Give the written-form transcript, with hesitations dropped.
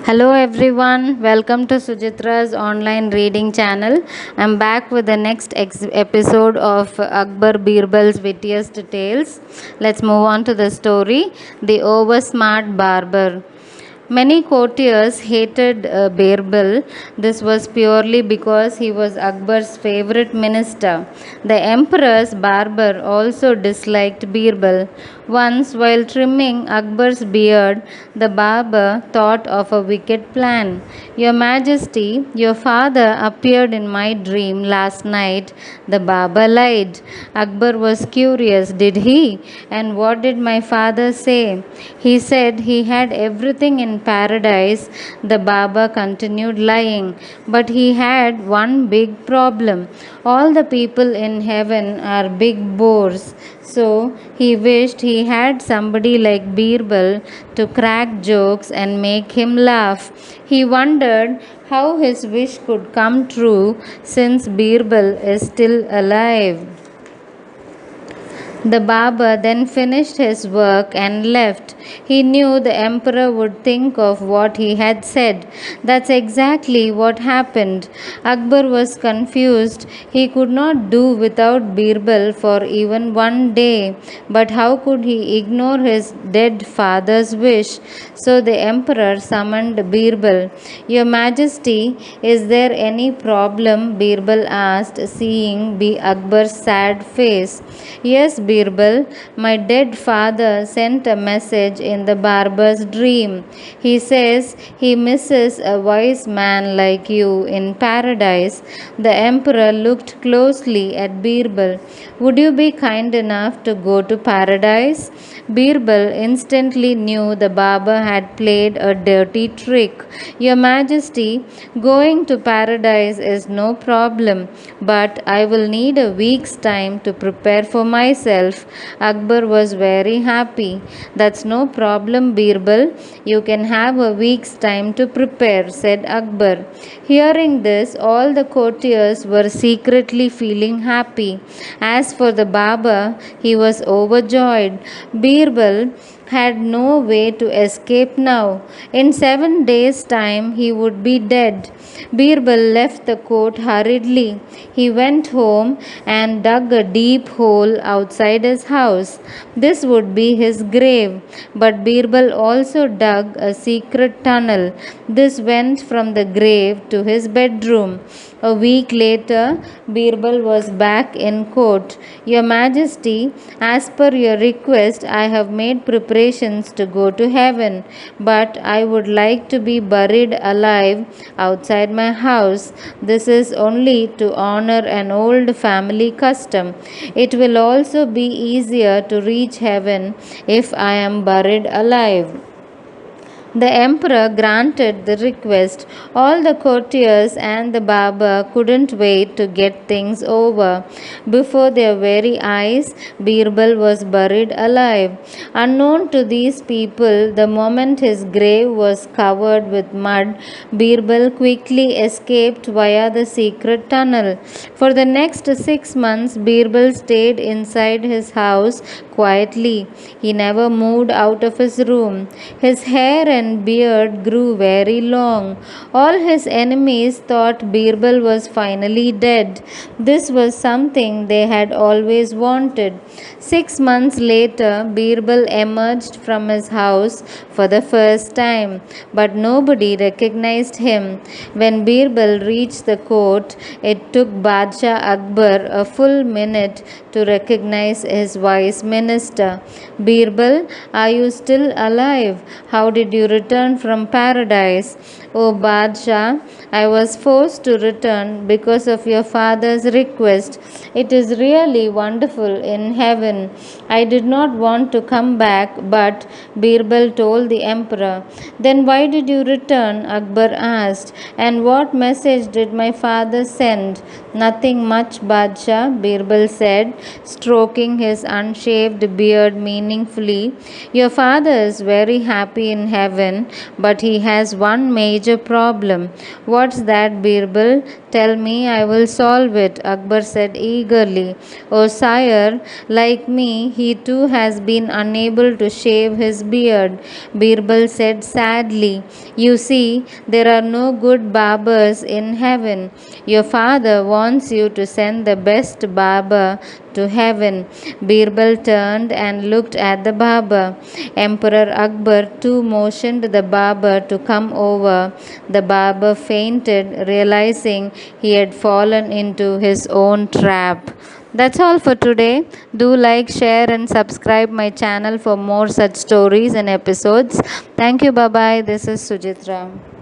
Hello everyone, welcome to Sujitra's online reading channel. I'm back with the next episode of Akbar Birbal's Wittiest Tales. Let's move on to the story The Oversmart Barber. Many courtiers hated Birbal. This was purely because he was Akbar's favorite minister. The emperor's barber also disliked Birbal. Once, while trimming Akbar's beard, the barber thought of a wicked plan. Your Majesty, your father appeared in my dream last night. The barber lied. Akbar was curious. Did he? And what did my father say? He said he had everything in paradise. The barber continued lying. But he had one big problem. All the people in heaven are big bores. So he wished he had somebody like Birbal to crack jokes and make him laugh. He wondered how his wish could come true since Birbal is still alive. The barber then finished his work and left. He knew the emperor would think of what he had said. That's exactly what happened. Akbar was confused. He could not do without Birbal for even one day. But how could he ignore his dead father's wish? So the emperor summoned Birbal. Your Majesty, is there any problem? Birbal asked, seeing Akbar's sad face. Yes, Birbal, my dead father sent a message in the barber's dream. He says he misses a wise man like you in paradise. The emperor looked closely at Birbal. Would you be kind enough to go to paradise? Birbal instantly knew the barber had played a dirty trick. Your Majesty, going to paradise is no problem, but I will need a week's time to prepare for myself. Akbar was very happy. That's no problem, Birbal. You can have a week's time to prepare, said Akbar. Hearing this, all the courtiers were secretly feeling happy. As for the barber, he was overjoyed. Birbal had no way to escape now. In 7 days' time, he would be dead. Birbal left the court hurriedly. He went home and dug a deep hole outside his house. This would be his grave. But Birbal also dug a secret tunnel. This went from the grave to his bedroom. A week later, Birbal was back in court. Your Majesty, as per your request, I have made preparations to go to heaven, but I would like to be buried alive outside my house. This is only to honor an old family custom. It will also be easier to reach heaven if I am buried alive. The emperor granted the request. All the courtiers and the barber couldn't wait to get things over. Before their very eyes, Birbal was buried alive. Unknown to these people, the moment his grave was covered with mud, Birbal quickly escaped via the secret tunnel. For the next 6 months, Birbal stayed inside his house quietly. He never moved out of his room. His hair and beard grew very long. All his enemies thought Birbal was finally dead. This was something they had always wanted. 6 months later, Birbal emerged from his house for the first time, but nobody recognized him. When Birbal reached the court, it took Badshah Akbar a full minute to recognize his wise minister. Birbal, are you still alive? How did you return from paradise? O Badshah, I was forced to return because of your father's request. It is really wonderful in heaven. I did not want to come back, but Birbal told the emperor. Then why did you return? Akbar asked. And what message did my father send? Nothing much, Badshah, Birbal said, stroking his unshaved beard meaningfully. Your father is very happy in heaven, but he has one major problem. What's that, Birbal? Tell me, I will solve it, Akbar said eagerly. Oh, sire, like me, he too has been unable to shave his beard, Birbal said sadly. You see, there are no good barbers in heaven. Your father wants you to send the best barber to heaven. Birbal turned and looked at the barber. Emperor Akbar too motioned the barber to come over. The barber fainted, realizing he had fallen into his own trap. That's all for today. Do like, share, and subscribe my channel for more such stories and episodes. Thank you. Bye bye. This is Sujitra.